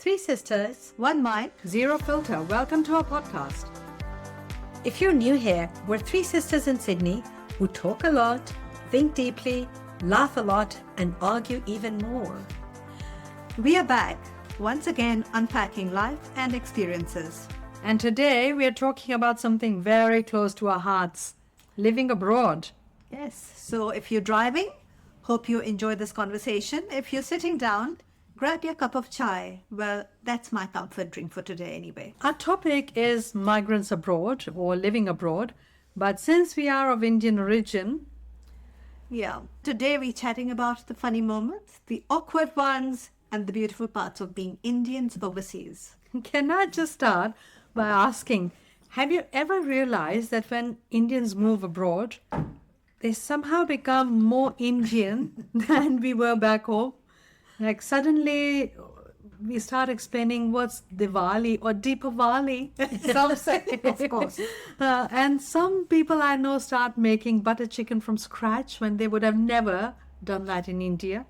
Three sisters, one mind, Zero filter. Welcome to our podcast. If you're new here, we're three sisters in Sydney who talk a lot, think deeply, laugh a lot, and argue even more. We are back, once again unpacking life and experiences. And today we are talking about something very close to our hearts, living abroad. Yes, so if you're driving, hope you enjoy this conversation. If you're sitting down, grab your cup of chai. Well, that's my comfort drink for today anyway. Our topic is migrants abroad or living abroad. But since we are of Indian origin, Yeah, today we're chatting about the funny moments, the awkward ones, and the beautiful parts of being Indians overseas. can I just start by asking, have you ever realized that when Indians move abroad, they somehow become more Indian than we were back home? Like suddenly we start explaining what's Diwali or Deepavali, some say. Of course. And some people I know start making butter chicken from scratch when they would have never done that in India.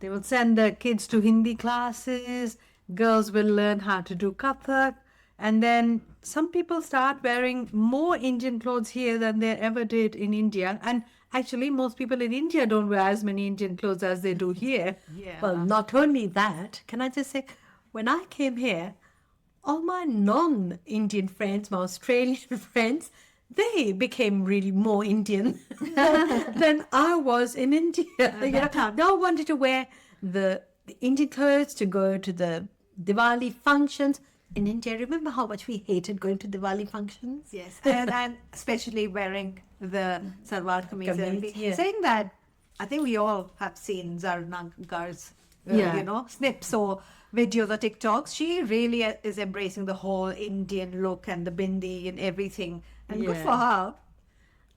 They will send their kids to Hindi classes, girls will learn how to do Kathak, and then some people start wearing more Indian clothes here than they ever did in India. And actually, most people in India don't wear as many Indian clothes as they do here. Yeah. Well, not only that, can I just say, when I came here, all my non-Indian friends, my Australian friends, they became really more Indian than I was in India. They all wanted to wear the Indian clothes to go to the Diwali functions. In India, remember how much we hated going to Diwali functions? Yes, and especially wearing the salwar kameez. and Kameez, everything. yeah. Saying that, I think we all have seen Zarnagar's, Yeah. snips or videos or TikToks. She really is embracing the whole Indian look and the bindi and everything. And good Yeah. for her.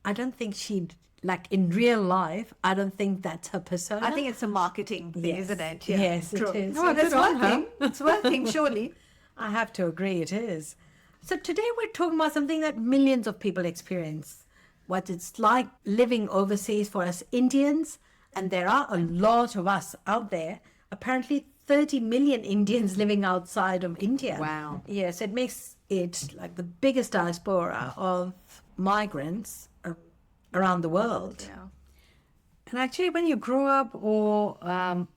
I don't think she'd, like in real life, I don't think that's her persona. I think it's a marketing thing, Yes. isn't it? Yes, it True. is. So that's good on one her. thing. It's one thing, surely. I have to agree, it is. So today we're talking about something that millions of people experience. What it's like living overseas for us Indians. And there are a lot of us out there. Apparently 30 million Indians living outside of India. Wow. Yes, it makes it like the biggest diaspora of migrants around the world. Yeah. And actually, when you grow up or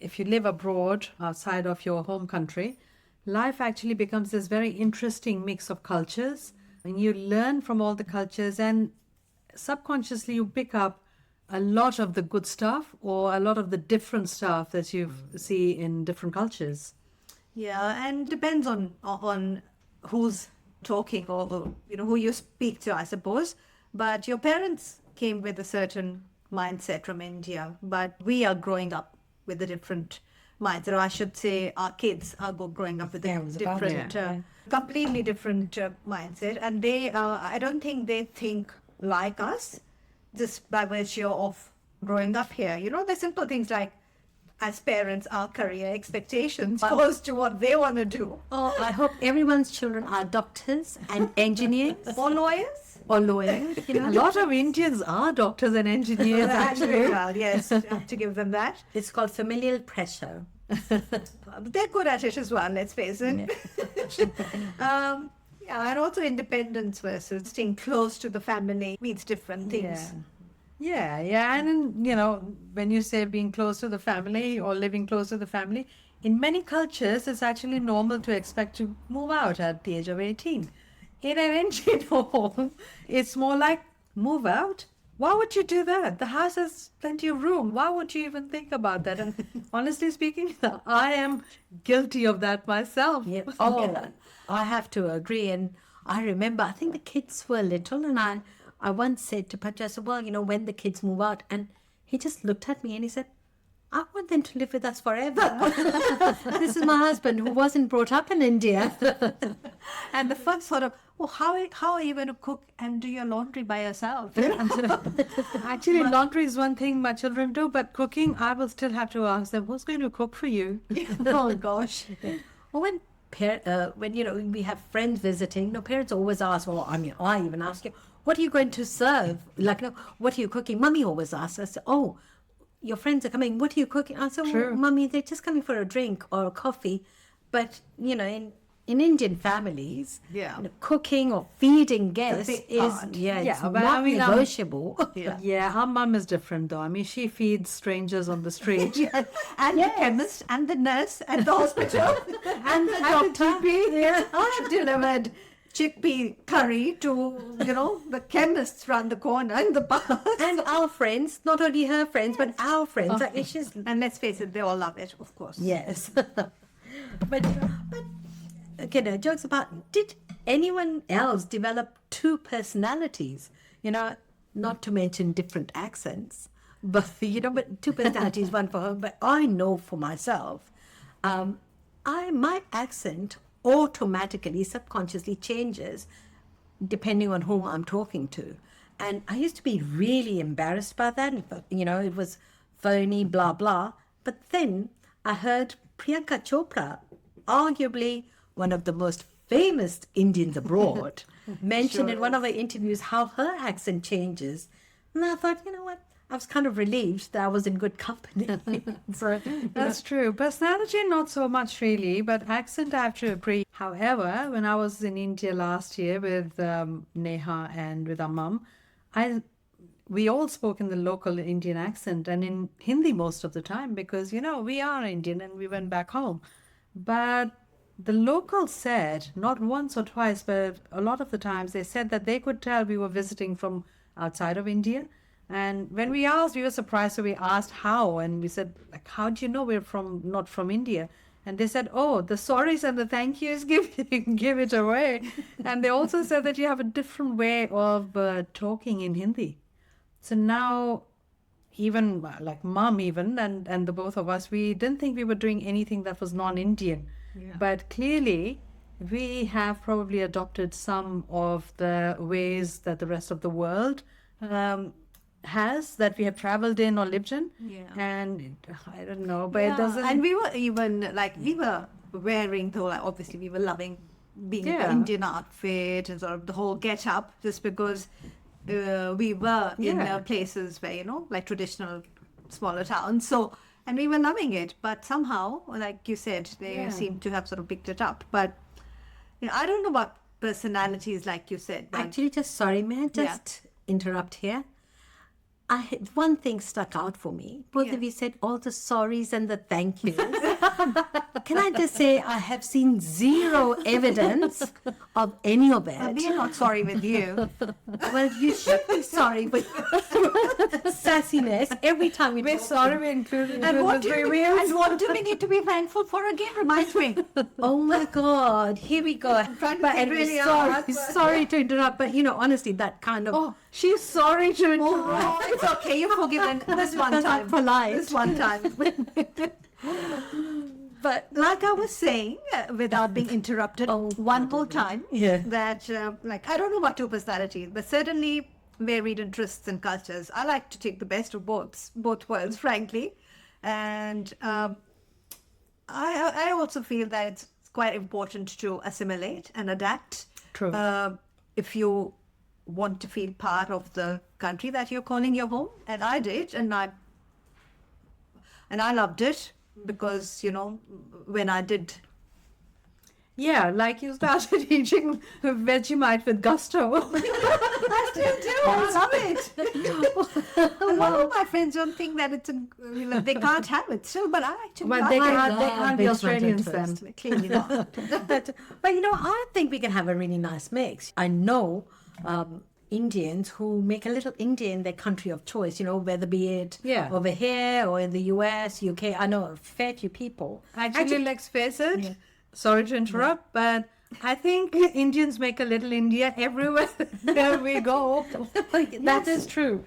if you live abroad outside of your home country, life actually becomes this very interesting mix of cultures. And you learn from all the cultures and subconsciously you pick up a lot of the good stuff or a lot of the different stuff that you see in different cultures. Yeah, and depends on who's talking or who you speak to, I suppose. But your parents came with a certain mindset from India, but we are growing up with a different mindset. Or I should say, our kids are growing up with Yeah, a I was about different, to- completely different mindset, and they, I don't think they think like us, just by virtue of growing up here. The simple things like, as parents, our career expectations opposed to what they want to do. Oh, I hope everyone's children are doctors and engineers Or lawyers. or lawyers. A lot of Indians are doctors and engineers, actually. Well, yes, you have to give them that. It's called familial pressure. They're good at it as well, let's face it. And also independence versus staying close to the family means different things. Yeah, and when you say being close to the family or living close to the family, in many cultures, it's actually normal to expect to move out at the age of 18. In an Indian home, it's more like, move out? Why would you do that? The house has plenty of room. Why would you even think about that? And honestly speaking, I am guilty of that myself. Yeah. Oh, I have to agree. And I remember, I think the kids were little, and I once said to Pacha, I said, well, when the kids move out, and he just looked at me and he said, I want them to live with us forever. This is my husband who wasn't brought up in India. And the first sort of, well, how are you going to cook and do your laundry by yourself? Actually, laundry is one thing my children do, but cooking, I will still have to ask them, who's going to cook for you? Oh, gosh. Well, when we have friends visiting, parents always ask, I even ask you, what are you going to serve? Like, what are you cooking? Mummy always asks us, your friends are coming, what are you cooking? I said, True. Mummy, they're just coming for a drink or a coffee. But, in Indian families, Yeah. cooking or feeding guests big is, part. it's but not negotiable. Yeah, our mum is different though. I mean, she feeds strangers on the street. And the chemist and the nurse at the hospital And the doctor. I have delivered chickpea curry to, the chemists round the corner in the park. And our friends, not only her friends, but our friends. Like, it's just, And let's face it, they all love it, of course. yes. but, okay, no, jokes about, did anyone else develop two personalities? Not to mention different accents, but, but two personalities, one for her. But I know for myself, my accent automatically, subconsciously changes depending on whom I'm talking to. And I used to be really embarrassed by that. It was phony, blah, blah. But then I heard Priyanka Chopra, arguably one of the most famous Indians abroad, mention in one of her interviews how her accent changes. And I thought, you know what? I was kind of relieved that I was in good company. So, That's true. Personality, not so much really, but accent I have to agree. However, when I was in India last year with Neha and with our mum, we all spoke in the local Indian accent and in Hindi most of the time because, we are Indian and we went back home. But the locals said, not once or twice, but a lot of the times, they said that they could tell we were visiting from outside of India. And when we asked, we were surprised. So we asked how, and we said, how do you know we're not from India? And they said, oh, the sorries and the thank yous give it away. And they also said that you have a different way of talking in Hindi. So now, even like mom and the both of us, we didn't think we were doing anything that was non-Indian. Yeah. But clearly, we have probably adopted some of the ways that the rest of the world has, that we have traveled in or lived in. Yeah. And I don't know, but it doesn't. And we were even we were wearing, though, obviously we were loving being in the Indian outfit and sort of the whole get up, just because we were in places where, like traditional smaller towns. So, and we were loving it, but somehow, like you said, they seem to have sort of picked it up. But I don't know about personalities, like you said. But actually, may I just interrupt here? One thing stuck out for me. Both of you said all the sorries and the thank yous. Can I just say I have seen zero evidence of any of it. we are not sorry with you. Well, you should be sorry with sassiness every time we're sorry we included and what do we need to be thankful for again? Remind me. Oh my God, here we go. Sorry to interrupt, but honestly, that kind of. Oh, she's sorry to interrupt. Oh, it's okay, you're forgiven this one time. Polite. This one time. But like I was saying, without being interrupted one more time, that I don't know about two personalities, but certainly varied interests and cultures. I like to take the best of both worlds, frankly. And I also feel that it's quite important to assimilate and adapt. True. If you want to feel part of the country that you're calling your home, and I did, and I loved it, because when I did, like you started eating Vegemite with gusto. I still do. I love it. A lot of my friends don't think that it's they can't have it still, but I actually But like they it. can't be Australians then. Clearly not. but I think we can have a really nice mix. I know Indians who make a little India in their country of choice, whether be it over here or in the US, UK. I know a fair few people. Actually, let's face it, sorry to interrupt, but I think Indians make a little India everywhere where we go. That is true.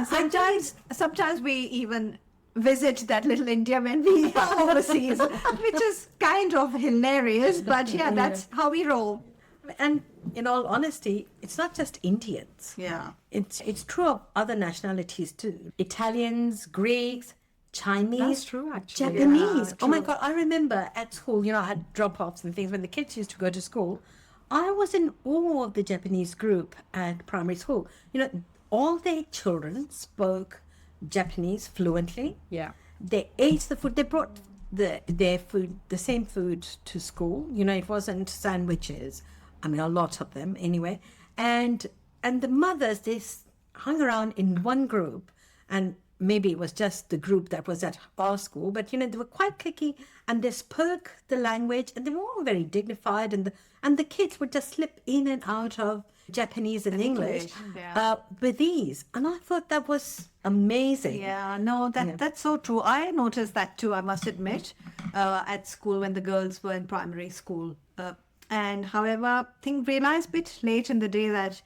Sometimes we even visit that little India when we are overseas, which is kind of hilarious, but that's how we roll. And in all honesty, it's not just Indians. Yeah. It's true of other nationalities too. Italians, Greeks, Chinese. That's true, actually. Japanese. Yeah, oh my God, I remember at school, I had drop-offs and things when the kids used to go to school. I was in awe of the Japanese group at primary school. All their children spoke Japanese fluently. Yeah. They ate the food. They brought their food, the same food to school. You know, it wasn't sandwiches. I mean, a lot of them anyway. And the mothers, hung around in one group, and maybe it was just the group that was at our school, but you know, they were quite cliquey, and they spoke the language, and they were all very dignified, and the kids would just slip in and out of Japanese and English yeah. with ease. And I thought that was amazing. Yeah, no, that's so true. I noticed that too, I must admit, at school when the girls were in primary school. And however, I think realized a bit late in the day that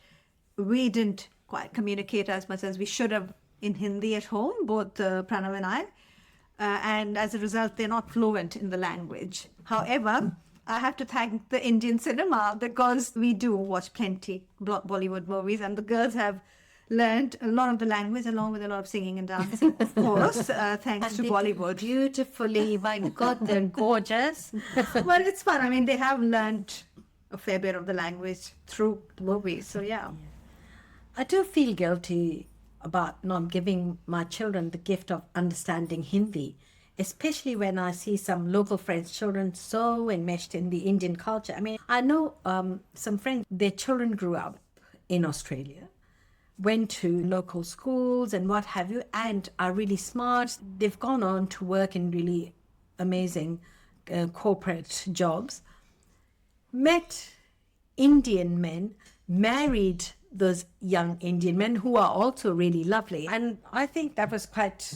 we didn't quite communicate as much as we should have in Hindi at home, both Pranav and I. And as a result, they're not fluent in the language. However, I have to thank the Indian cinema because we do watch plenty Bollywood movies, and the girls have learned a lot of the language along with a lot of singing and dancing, of course, thanks to they Bollywood. beautifully, my God, they're gorgeous. Well, it's fun. I mean, they have learned a fair bit of the language through the movies. So, yeah. I do feel guilty about not giving my children the gift of understanding Hindi, especially when I see some local friends' children so enmeshed in the Indian culture. I mean, I know some friends, their children grew up in Australia, went to local schools and what have you, and are really smart. They've gone on to work in really amazing corporate jobs, met Indian men, married those young Indian men who are also really lovely. And I think that was quite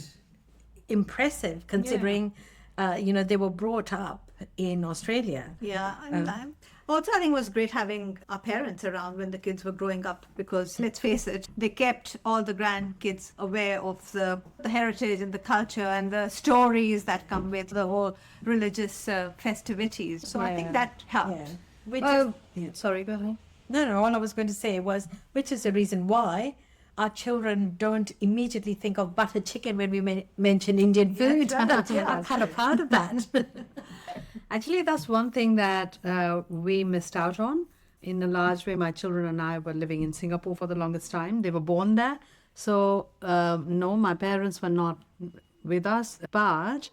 impressive considering, they were brought up in Australia. Yeah. And also, I think it was great having our parents around when the kids were growing up because, let's face it, they kept all the grandkids aware of the heritage and the culture and the stories that come with the whole religious festivities. So I think that helped. Sorry, go ahead. No, all I was going to say was, which is the reason why our children don't immediately think of butter chicken when we mention Indian food. I'm kind of proud of that. Actually, that's one thing that we missed out on. In a large way, my children and I were living in Singapore for the longest time. They were born there. So, no, my parents were not with us. But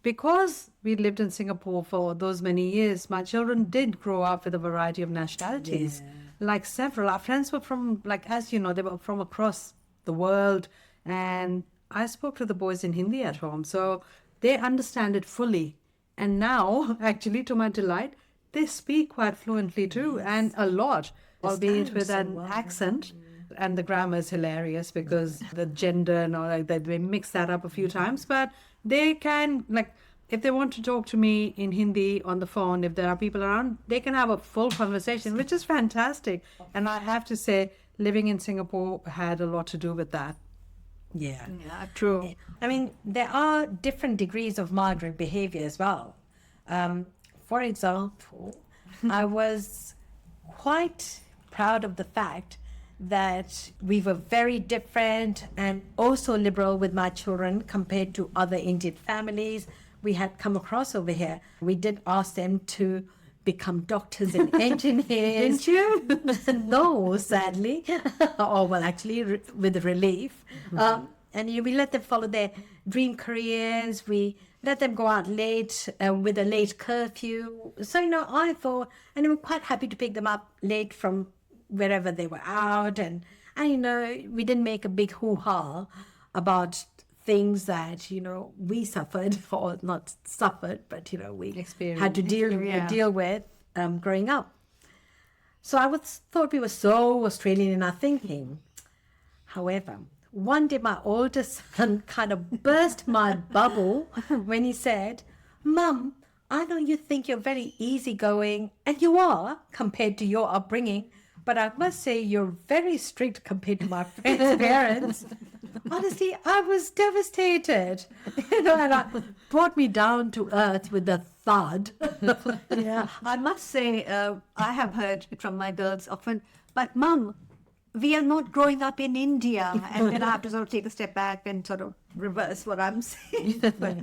because we lived in Singapore for those many years, my children did grow up with a variety of nationalities. Yeah. Like several. Our friends were from, as you know, they were from across the world. And I spoke to the boys in Hindi at home. So they understand it fully. And now, actually, to my delight, they speak quite fluently too, and a lot, albeit with an accent. And the grammar is hilarious because the gender and all like that, they mix that up a few times. But they can, if they want to talk to me in Hindi on the phone, if there are people around, they can have a full conversation, which is fantastic. And I have to say, living in Singapore had a lot to do with that. Yeah. Yeah, true. I mean, there are different degrees of migrant behavior as well. For example, I was quite proud of the fact that we were very different and also liberal with my children compared to other Indian families we had come across over here. We did ask them to become doctors and engineers. Didn't you? No, sadly. Actually, with relief. And we let them follow their dream careers. We let them go out late with a late curfew. So, I thought, and I'm quite happy to pick them up late from wherever they were out. And we didn't make a big hoo-ha about things that, we suffered, or not suffered, but, we had to deal with growing up. So I thought we were so Australian in our thinking. However, one day my oldest son kind of burst my bubble when he said, "Mum, I know you think you're very easygoing, and you are compared to your upbringing, but I must say you're very strict compared to my friends' parents." Honestly, I was devastated. And it brought me down to earth with a thud. Yeah, I must say, I have heard it from my girls often, but Mum, we are not growing up in India. And then I have to sort of take a step back and sort of reverse what I'm saying. But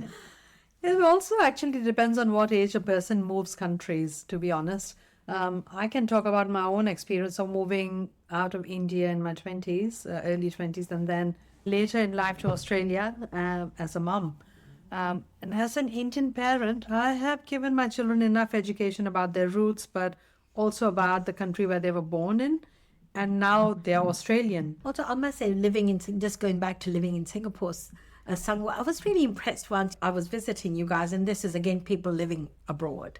it also actually depends on what age a person moves countries, to be honest. I can talk about my own experience of moving out of India in my 20s, early 20s, and then later in life to Australia as a mum. And as an Indian parent, I have given my children enough education about their roots, but also about the country where they were born in. And now they are Australian. Also, I must say, just going back to living in Singapore, Sangwa, I was really impressed once I was visiting you guys, and this is again people living abroad.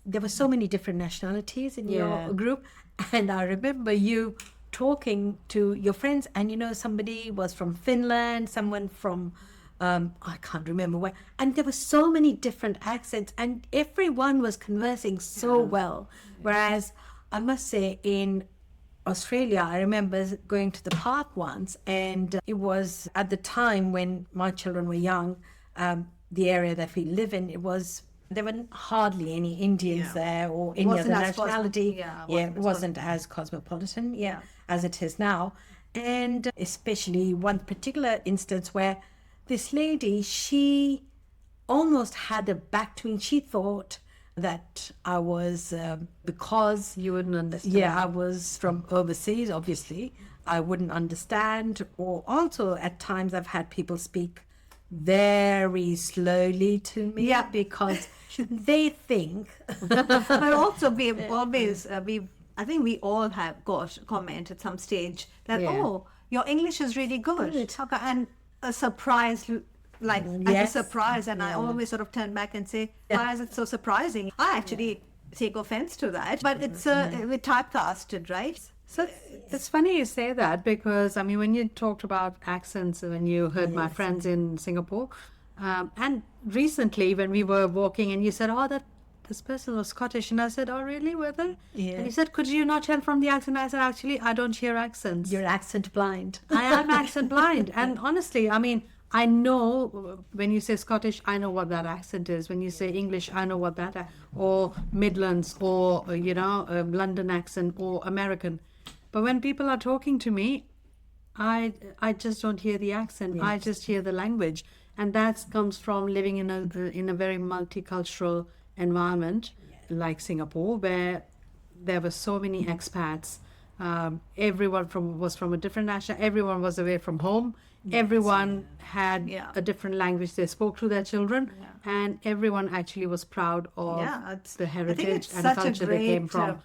There were so many different nationalities in Yeah. your group, and I remember you talking to your friends, and somebody was from Finland, someone from I can't remember where, and there were so many different accents, and everyone was conversing so well. Whereas I must say, in Australia, I remember going to the park once, and it was at the time when my children were young. The area that we live in, there were hardly any Indians there or any Wasn't other as nationality. it wasn't as cosmopolitan, as it is now. And especially one particular instance where this lady, she almost had a back to me. She thought that I was, because You wouldn't understand. yeah, I was from overseas, obviously, I wouldn't understand. Or also at times I've had people speak very slowly to me because they think But also, we've always, I think we all have got comment at some stage that, oh, your English is really good. And a surprise, like a surprise. And I always sort of turn back and say, why is it so surprising? I actually take offense to that, but it's we're typecasted, right? So it's funny you say that because, I mean, when you talked about accents, when you heard my friends in Singapore, and recently when we were walking and you said, oh, this person was Scottish. And I said, oh, really? Were they? Yeah. And you said, could you not tell from the accent? I said, actually, I don't hear accents. you're accent blind. I am accent blind. And honestly, I mean, I know when you say Scottish, I know what that accent is. When you say English, I know what that, or Midlands, or, London accent, or American. But when people are talking to me, I just don't hear the accent. I just hear the language. And that comes from living in a very multicultural environment like Singapore, where there were so many expats. Everyone was from a different nation. Everyone was away from home. Everyone had a different language they spoke to their children, and everyone actually was proud of the heritage and culture they came from.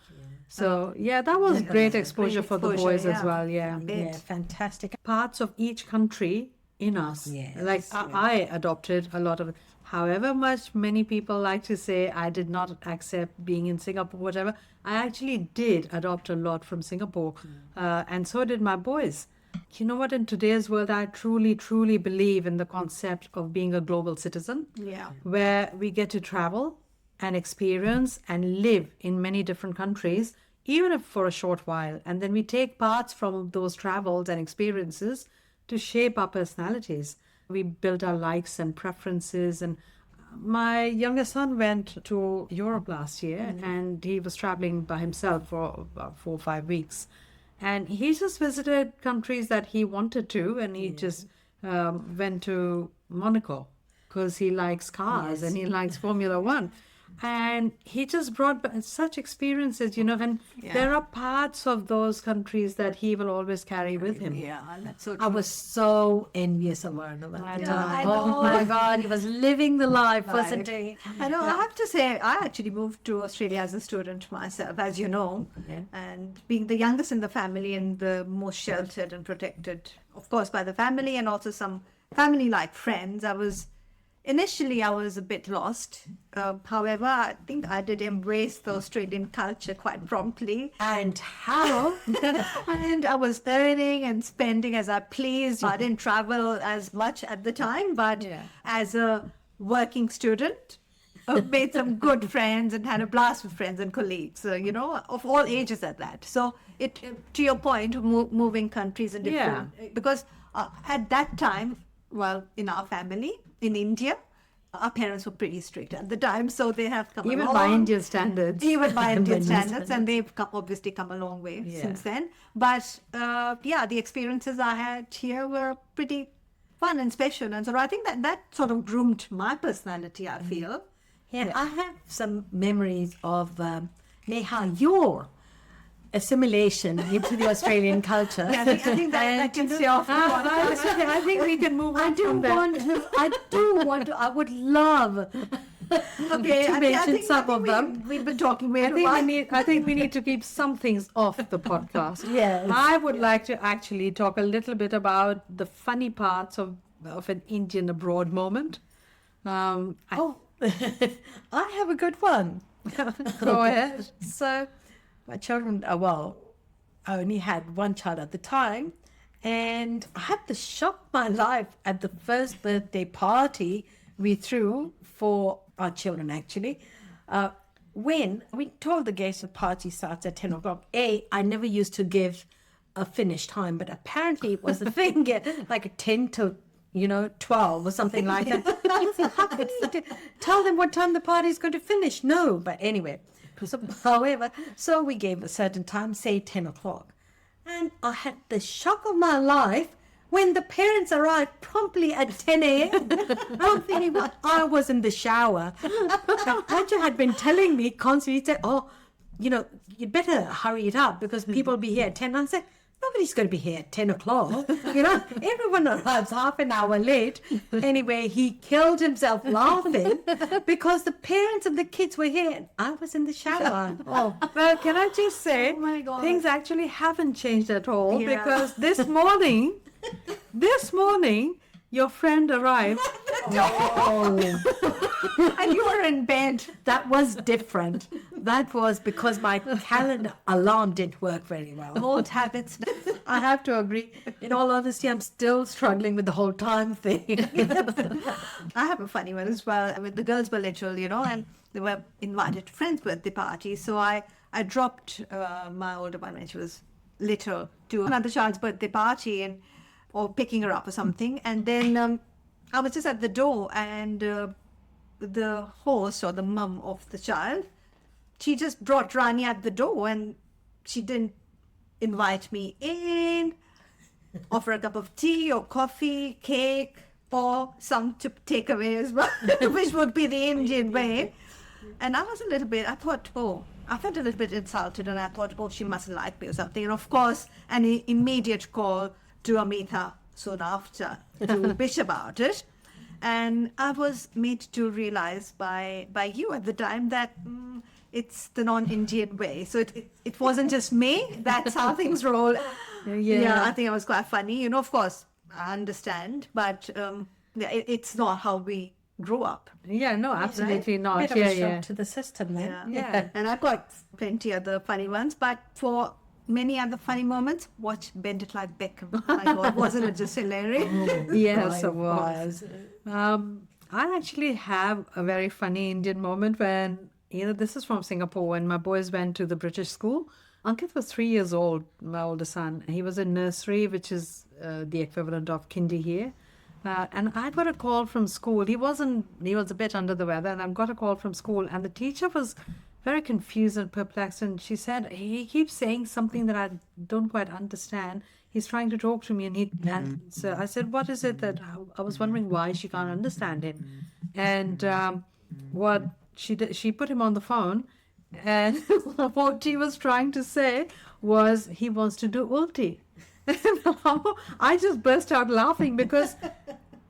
So that was great exposure for the boys as well. Yeah, Fantastic. parts of each country in us. Like I adopted a lot of. However much many people like to say I did not accept being in Singapore, whatever, I actually did adopt a lot from Singapore, and so did my boys. You know what? In today's world, I truly, truly believe in the concept of being a global citizen, where we get to travel and experience and live in many different countries, even if for a short while. And then we take parts from those travels and experiences to shape our personalities. We build our likes and preferences. And my youngest son went to Europe last year, and he was traveling by himself for about 4 or 5 weeks. And he just visited countries that he wanted to, and he just went to Monaco because he likes cars and he likes Formula One. And he just brought back such experiences, and there are parts of those countries that he will always carry with him. Yeah, that's so true. I was so envious of Arnav at the time. I know. Oh my God, he was living the life, wasn't he? I know. I have to say, I actually moved to Australia as a student myself, as you know, and being the youngest in the family and the most sheltered and protected, of course, by the family and also some family-like friends. Initially, I was a bit lost. However, I think I did embrace the Australian culture quite promptly. And how? And I was earning and spending as I pleased. I didn't travel as much at the time, but as a working student, I made some good friends and had a blast with friends and colleagues, of all ages at that. So to your point, of moving countries and different, because at that time, well, in our family, in India, our parents were pretty strict at the time, so they have come Even along. by Indian standards. Even by Indian standards, and they've obviously come a long way since then. But the experiences I had here were pretty fun and special, and so I think that sort of groomed my personality, I feel. I have some memories of Neha, your assimilation into the Australian culture. I think that can stay off. I think we can move on from there. I would love Okay, to mention some of them. We've been talking way I think we need to keep some things off the podcast. Yes. I would like to actually talk a little bit about the funny parts of an Indian abroad moment. I have a good one. Go ahead. So, my children, I only had one child at the time, and I had the shock of my life at the first birthday party we threw for our children, actually. When we told the guests the party starts at 10 o'clock, I never used to give a finish time, but apparently it was a thing, like a 10 to 12 or something like that. I said, how could you tell them what time the party is going to finish? No, but anyway. So we gave a certain time, say 10 o'clock. And I had the shock of my life when the parents arrived promptly at 10 a.m. I'm thinking, well, I was in the shower. Pacha had been telling me constantly, he said, you'd better hurry it up because people will be here at 10. I said, nobody's going to be here at 10 o'clock. Everyone arrives half an hour late. Anyway, he killed himself laughing because the parents and the kids were here and I was in the shower. Well, can I just say, my God. things actually haven't changed at all Yeah. because this morning, your friend arrived. And you were in bed. That was different. That was because my calendar alarm didn't work very well. Old habits. I have to agree. In all honesty, I'm still struggling with the whole time thing. I have a funny one as well. I mean, the girls were little, and they were invited to friends' birthday parties. So I dropped my older one when she was little to another child's birthday party or picking her up or something. And then I was just at the door and the host or the mum of the child, she just brought Rani at the door and she didn't invite me in, offer a cup of tea or coffee, cake, or some to take away as well, which would be the Indian way. And I was I felt a little bit insulted and I thought, she mustn't like me or something. And of course, an immediate call to Amita soon after to bitch about it. And I was made to realize by you at the time that it's the non-Indian way. So it wasn't just me. That's how things roll. Yeah, I think it was quite funny. Of course, I understand, but it's not how we grew up. Yeah, no, absolutely not. Bit of a shock to the system then. Yeah. And I've got plenty other funny ones, but for many other funny moments, watch Bend It Like Beckham. My God, wasn't it just hilarious? Yes, it was. I actually have a very funny Indian moment when, this is from Singapore, when my boys went to the British school. Ankit was 3 years old, my older son. He was in nursery, which is the equivalent of kindy here. And I got a call from school. He was a bit under the weather, and I got a call from school, and the teacher was very confused and perplexed, and she said, he keeps saying something that I don't quite understand. He's trying to talk to me, and so I said, what is it that I was wondering why she can't understand him? And what she did, she put him on the phone, and what he was trying to say was he wants to do ulti. I just burst out laughing because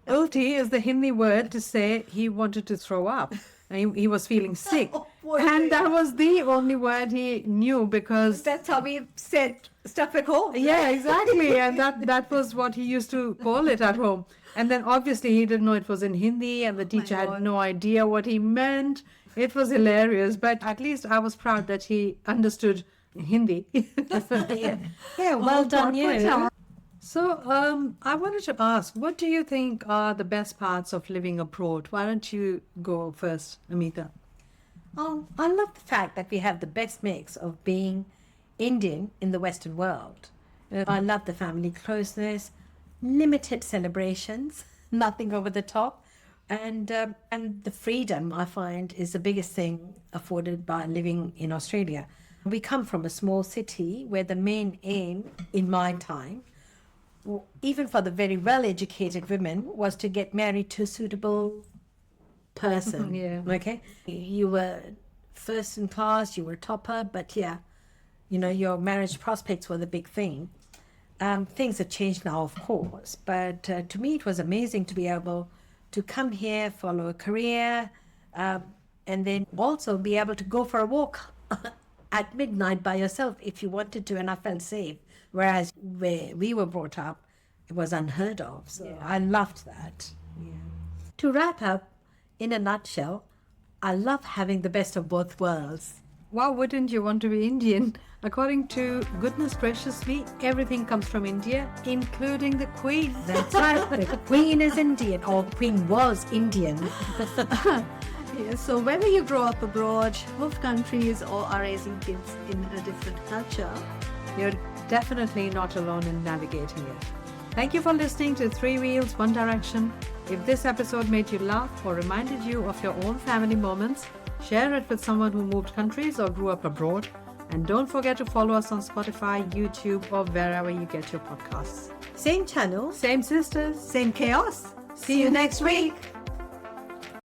ulti is the Hindi word to say he wanted to throw up. He was feeling sick. And that was the only word he knew because... That's how we said stuff at home. Yeah, exactly. And that was what he used to call it at home. And then obviously he didn't know it was in Hindi and the teacher had no idea what he meant. It was hilarious. But at least I was proud that he understood Hindi. Yeah, well done you. So I wanted to ask, what do you think are the best parts of living abroad? Why don't you go first, Amita? I love the fact that we have the best mix of being Indian in the Western world. I love the family closeness, limited celebrations, nothing over the top, and the freedom I find is the biggest thing afforded by living in Australia. We come from a small city where the main aim in my time, even for the very well-educated women, was to get married to a suitable person. Yeah. Okay? You were first in class, you were topper, but yeah, your marriage prospects were the big thing. Things have changed now, of course, but to me it was amazing to be able to come here, follow a career, and then also be able to go for a walk at midnight by yourself if you wanted to, and I felt safe. Whereas where we were brought up, it was unheard of. So I loved that. Yeah. To wrap up, in a nutshell, I love having the best of both worlds. Why wouldn't you want to be Indian? According to goodness graciously, everything comes from India, including the Queen. That's right. The Queen is Indian, or Queen was Indian. Yeah, so whether you grow up abroad, move countries, or are raising kids in a different culture, You're definitely not alone in navigating it. Thank you for listening to Three Wheels, One Direction. If this episode made you laugh or reminded you of your own family moments, share it with someone who moved countries or grew up abroad. And don't forget to follow us on Spotify, YouTube, or wherever you get your podcasts. Same channel. Same sisters. same chaos. See you next week.